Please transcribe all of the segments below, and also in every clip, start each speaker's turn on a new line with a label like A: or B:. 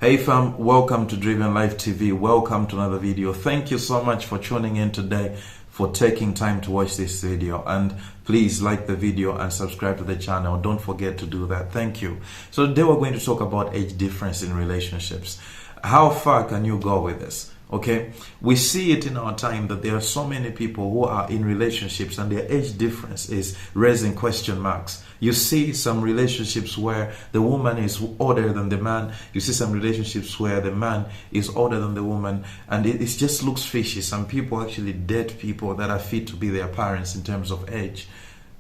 A: Hey fam, welcome to Driven Life TV. Welcome to another video. Thank you so much for tuning in today, for taking time to watch this video, and please like the video and subscribe to the channel. Don't forget to do that. Thank you. So today we're going to talk about age difference in relationships. How far can you go with this? Okay, we see it in our time that there are so many people who are in relationships and their age difference is raising question marks. You see some relationships where the woman is older than the man. You see some relationships where the man is older than the woman, and it just looks fishy. Some people actually date people that are fit to be their parents in terms of age.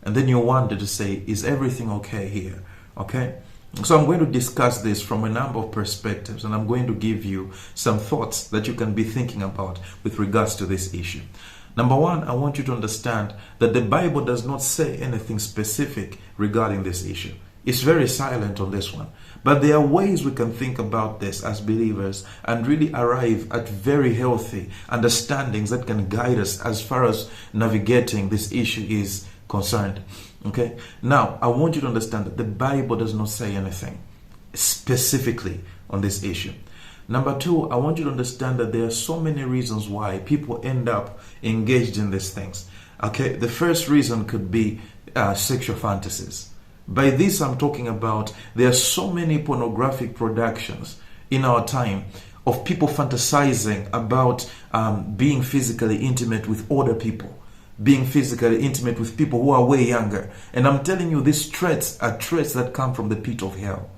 A: And then you wonder to say, is everything okay here? Okay? So I'm going to discuss this from a number of perspectives, and I'm going to give you some thoughts that you can be thinking about with regards to this issue. Number one, I want you to understand that the Bible does not say anything specific regarding this issue. It's very silent on this one. But there are ways we can think about this as believers and really arrive at very healthy understandings that can guide us as far as navigating this issue is concerned. Okay, now I want you to understand that the Bible does not say anything specifically on this issue. Number two, I want you to understand that there are so many reasons why people end up engaged in these things. Okay, the first reason could be sexual fantasies. By this, I'm talking about there are so many pornographic productions in our time of people fantasizing about being physically intimate with older people, being physically intimate with people who are way younger. And I'm telling you, these traits are traits that come from the pit of hell.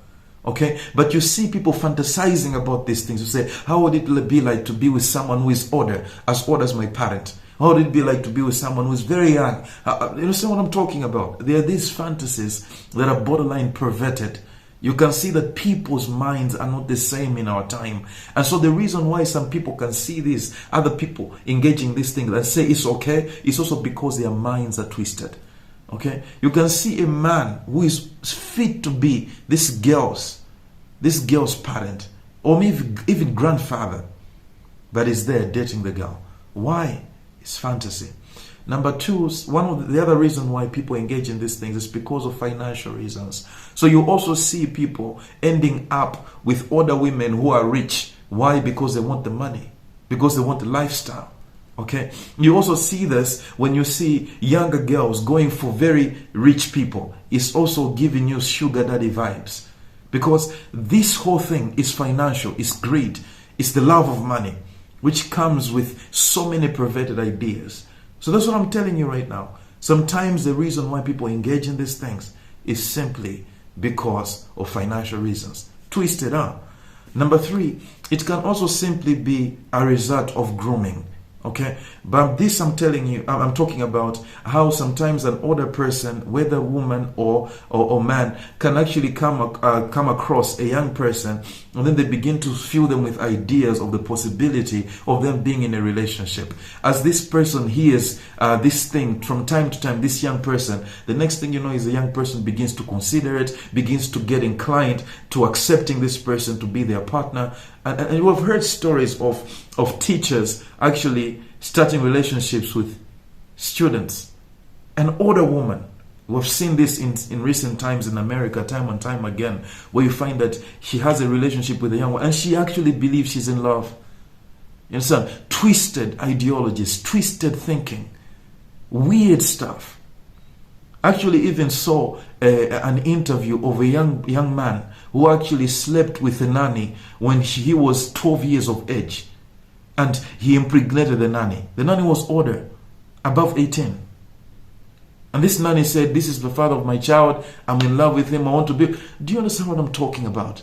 A: Okay? But you see people fantasizing about these things. You say, how would it be like to be with someone who is older, as old as my parent? How would it be like to be with someone who is very young? You understand what I'm talking about? There are these fantasies that are borderline perverted. You can see that people's minds are not the same in our time. And so the reason why some people can see this, other people engaging these things and say it's okay, is also because their minds are twisted. Okay? You can see a man who is fit to be this girl's parent, or maybe even grandfather, but is there dating the girl. Why? It's fantasy. Number two, one of the other reason why people engage in these things is because of financial reasons. So you also see people ending up with older women who are rich. Why? Because they want the money, because they want the lifestyle. Okay? You also see this when you see younger girls going for very rich people. It's also giving you sugar daddy vibes, because this whole thing is financial, it's greed, it's the love of money, which comes with so many perverted ideas. So that's what I'm telling you right now. Sometimes the reason why people engage in these things is simply because of financial reasons. Twisted up. Number three, it can also simply be a result of grooming. Okay, but this I'm telling you, I'm talking about how sometimes an older person, whether woman or man, can actually come across a young person, and then they begin to fill them with ideas of the possibility of them being in a relationship. As this person hears this thing from time to time, this young person, the next thing you know is the young person begins to consider it, begins to get inclined to accepting this person to be their partner. And we've heard stories of teachers actually starting relationships with students. An older woman. We've seen this in recent times in America, time and time again, where you find that she has a relationship with a young one and she actually believes she's in love. You understand? Twisted ideologies, twisted thinking, weird stuff. Actually even saw an interview of a young man who actually slept with a nanny when he was 12 years of age. And he impregnated the nanny. The nanny was older, above 18. And this nanny said, this is the father of my child. I'm in love with him. I want to be... Do you understand what I'm talking about?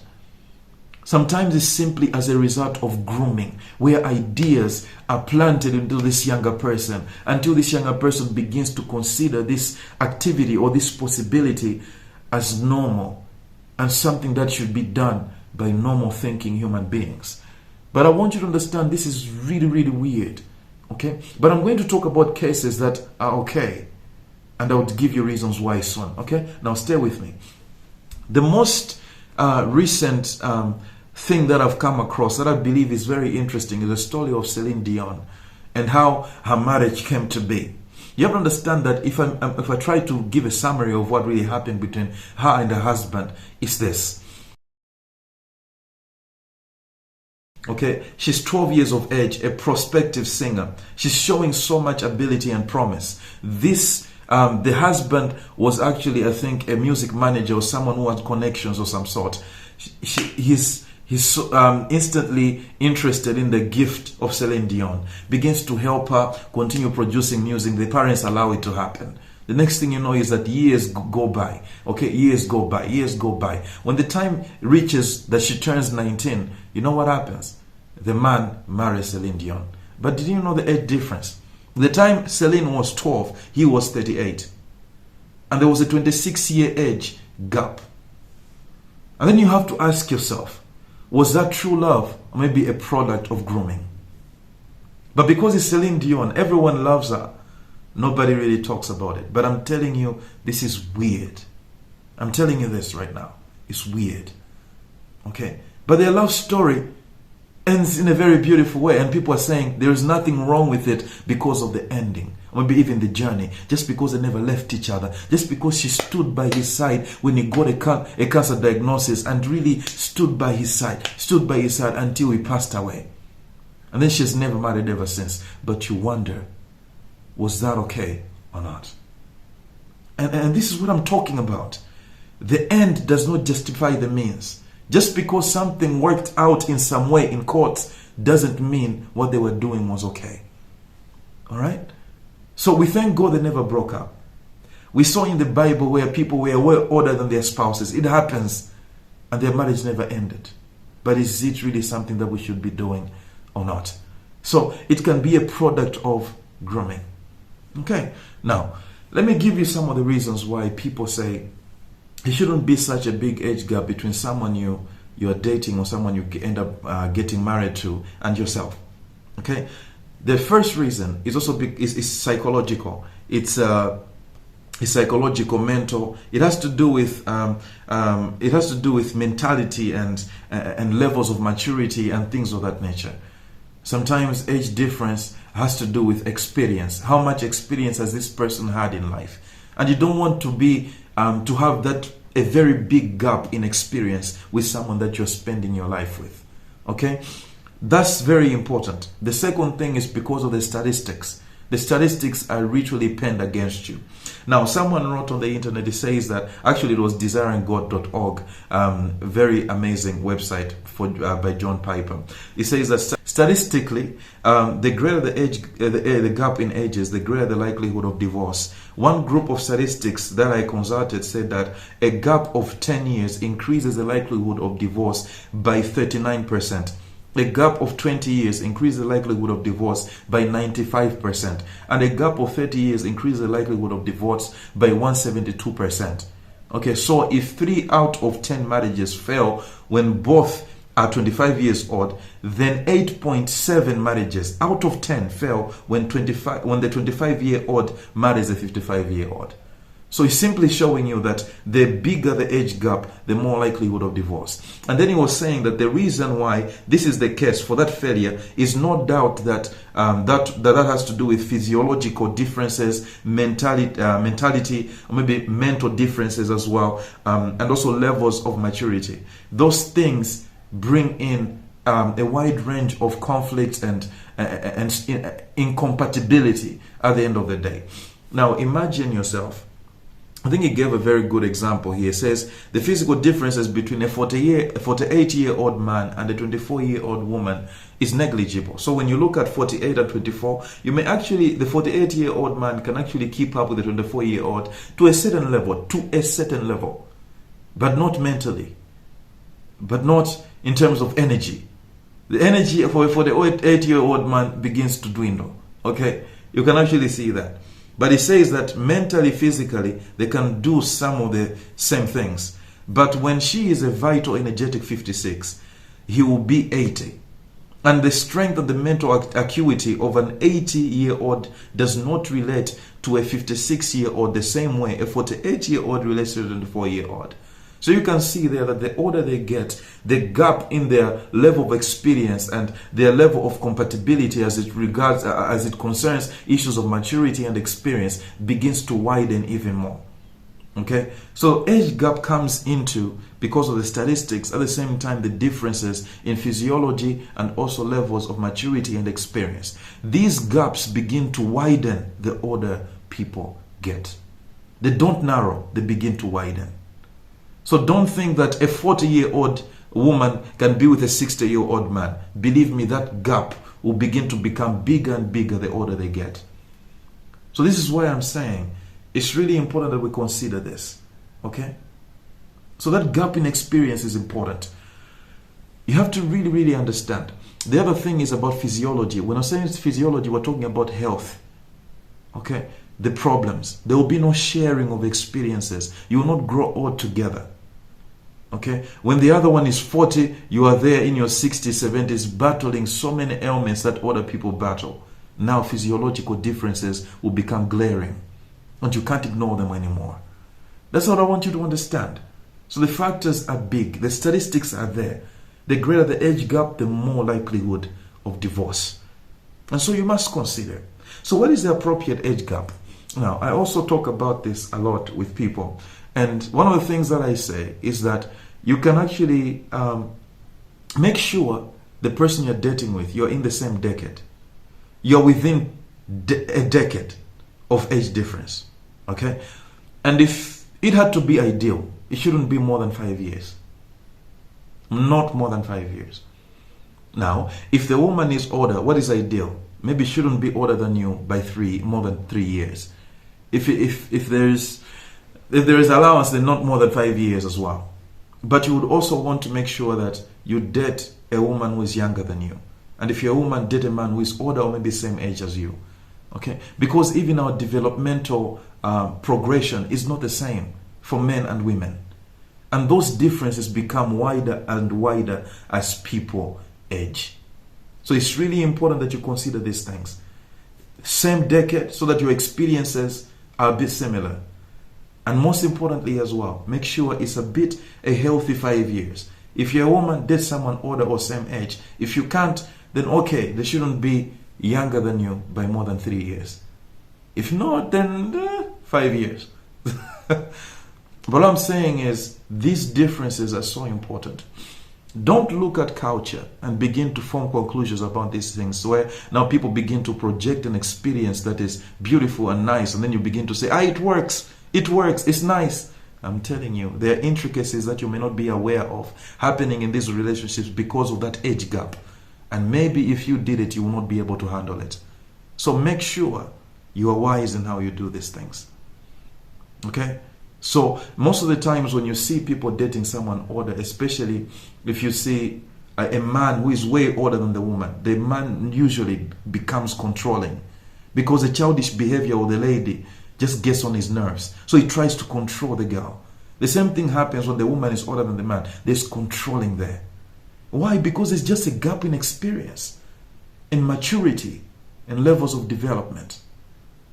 A: Sometimes it's simply as a result of grooming, where ideas are planted into this younger person until this younger person begins to consider this activity or this possibility as normal and something that should be done by normal thinking human beings. But I want you to understand this is really, really weird. Okay? But I'm going to talk about cases that are okay, and I would give you reasons why soon. Okay? Now stay with me. The most recent thing that I've come across that I believe is very interesting is the story of Seline Dion and how her marriage came to be. You have to understand that if I try to give a summary of what really happened between her and her husband, it's this. Okay, she's 12 years of age, a prospective singer. She's showing so much ability and promise. The husband was actually, I think, a music manager or someone who had connections of some sort. He's instantly interested in the gift of Seline Dion, begins to help her continue producing music. The parents allow it to happen. The next thing you know is that years go by. Okay, years go by. When the time reaches that she turns 19, you know what happens? The man marries Seline Dion. But did you know the age difference? The time Seline was 12, he was 38. And there was a 26-year age gap. And then you have to ask yourself, was that true love or maybe a product of grooming? But because it's Seline Dion, everyone loves her. Nobody really talks about it. But I'm telling you, this is weird. I'm telling you this right now. It's weird. Okay? But their love story ends in a very beautiful way. And people are saying there is nothing wrong with it because of the ending. Or maybe even the journey. Just because they never left each other. Just because she stood by his side when he got a cancer diagnosis and really stood by his side. Stood by his side until he passed away. And then she's never married ever since. But you wonder, was that okay or not? And this is what I'm talking about. The end does not justify the means. Just because something worked out in some way in court doesn't mean what they were doing was okay. Alright? So we thank God they never broke up. We saw in the Bible where people were well older than their spouses. It happens. And their marriage never ended. But is it really something that we should be doing or not? So it can be a product of grooming. Okay, now let me give you some of the reasons why people say it shouldn't be such a big age gap between someone you're dating or someone you end up getting married to and yourself. Okay, the first reason is also is psychological. It's psychological, mental. It has to do with mentality and levels of maturity and things of that nature. Sometimes age difference has to do with experience. How much experience has this person had in life? And you don't want to be to have a very big gap in experience with someone that you're spending your life with. Okay? That's very important. The second thing is because of the statistics. The statistics are literally penned against you. Now, someone wrote on the internet, it says that, actually it was desiringgod.org, very amazing website by John Piper. It says that statistically, the greater the age, the gap in ages, the greater the likelihood of divorce. One group of statistics that I consulted said that a gap of 10 years increases the likelihood of divorce by 39%. A gap of 20 years increases the likelihood of divorce by 95%. And a gap of 30 years increases the likelihood of divorce by 172%. Okay, so if 3 out of 10 marriages fail when both are 25 years old, then 8.7 marriages out of 10 fail when the 25-year-old marries a 55-year-old. So he's simply showing you that the bigger the age gap, the more likelihood of divorce. And then he was saying that the reason why this is the case for that failure is no doubt that that has to do with physiological differences, mentality, or maybe mental differences as well, and also levels of maturity. Those things bring in a wide range of conflicts and incompatibility at the end of the day. Now imagine yourself. I think he gave a very good example here. He says the physical differences between a 48-year-old man and a 24-year-old woman is negligible. So when you look at 48 and 24, the 48-year-old man can actually keep up with the 24-year-old to a certain level, but not mentally, but not in terms of energy. The energy for a 48-year-old man begins to dwindle. Okay, you can actually see that. But he says that mentally, physically, they can do some of the same things. But when she is a vital, energetic 56, he will be 80. And the strength and the mental acuity of an 80-year-old does not relate to a 56-year-old the same way a 48-year-old relates to a 24-year-old. So you can see there that the older they get, the gap in their level of experience and their level of compatibility as it concerns issues of maturity and experience begins to widen even more. Okay, so age gap comes into because of the statistics, at the same time the differences in physiology and also levels of maturity and experience. These gaps begin to widen the older people get. They don't narrow, they begin to widen. So don't think that a 40-year-old woman can be with a 60-year-old man. Believe me, that gap will begin to become bigger and bigger the older they get. So this is why I'm saying it's really important that we consider this. Okay? So that gap in experience is important. You have to really, really understand. The other thing is about physiology. When I'm saying it's physiology, we're talking about health. Okay? The problems. There will be no sharing of experiences. You will not grow old together. Okay? When the other one is 40, you are there in your 60s, 70s, battling so many ailments that other people battle. Now physiological differences will become glaring. And you can't ignore them anymore. That's what I want you to understand. So the factors are big. The statistics are there. The greater the age gap, the more likelihood of divorce. And so you must consider. So what is the appropriate age gap? Now, I also talk about this a lot with people. And one of the things that I say is that you can actually make sure the person you're dating with, you're in the same decade. You're within a decade of age difference. Okay? And if it had to be ideal, it shouldn't be more than 5 years. Not more than 5 years. Now, if the woman is older, what is ideal? Maybe shouldn't be older than you by more than 3 years. If there is allowance, then not more than 5 years as well. But you would also want to make sure that you date a woman who is younger than you. And if you're a woman, date a man who is older or maybe same age as you. Okay? Because even our developmental progression is not the same for men and women. And those differences become wider and wider as people age. So it's really important that you consider these things. Same decade, so that your experiences are a bit similar. And most importantly as well, make sure it's a healthy 5 years. If you're a woman, date someone older or same age. If you can't, then okay, they shouldn't be younger than you by more than 3 years. If not, then 5 years. What I'm saying is, these differences are so important. Don't look at culture and begin to form conclusions about these things where now people begin to project an experience that is beautiful and nice, and then you begin to say, it works, it's nice. I'm telling you, there are intricacies that you may not be aware of happening in these relationships because of that age gap. And maybe if you did it, you will not be able to handle it. So make sure you are wise in how you do these things. Okay? So most of the times when you see people dating someone older, especially if you see a man who is way older than the woman, the man usually becomes controlling because the childish behavior of the lady just gets on his nerves. So he tries to control the girl. The same thing happens when the woman is older than the man. There's controlling there. Why? Because there's just a gap in experience, in maturity, and levels of development.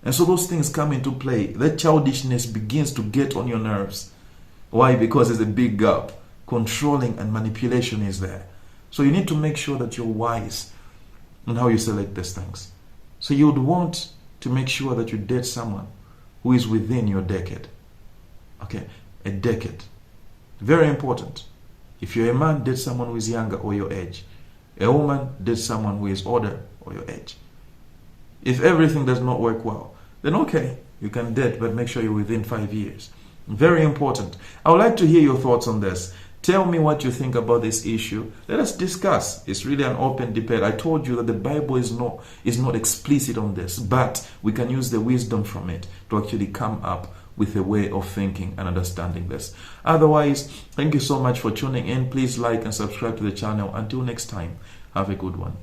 A: And so those things come into play. That childishness begins to get on your nerves. Why? Because there's a big gap. Controlling and manipulation is there. So you need to make sure that you're wise in how you select these things. So you would want to make sure that you date someone who is within your decade. Okay, a decade. Very important. If you're a man, date someone who is younger or your age. A woman, date someone who is older or your age. If everything does not work well, then okay, you can date, but make sure you're within 5 years. Very important. I would like to hear your thoughts on this. Tell me what you think about this issue. Let us discuss. It's really an open debate. I told you that the Bible is not explicit on this, but we can use the wisdom from it to actually come up with a way of thinking and understanding this. Otherwise, thank you so much for tuning in. Please like and subscribe to the channel. Until next time, have a good one.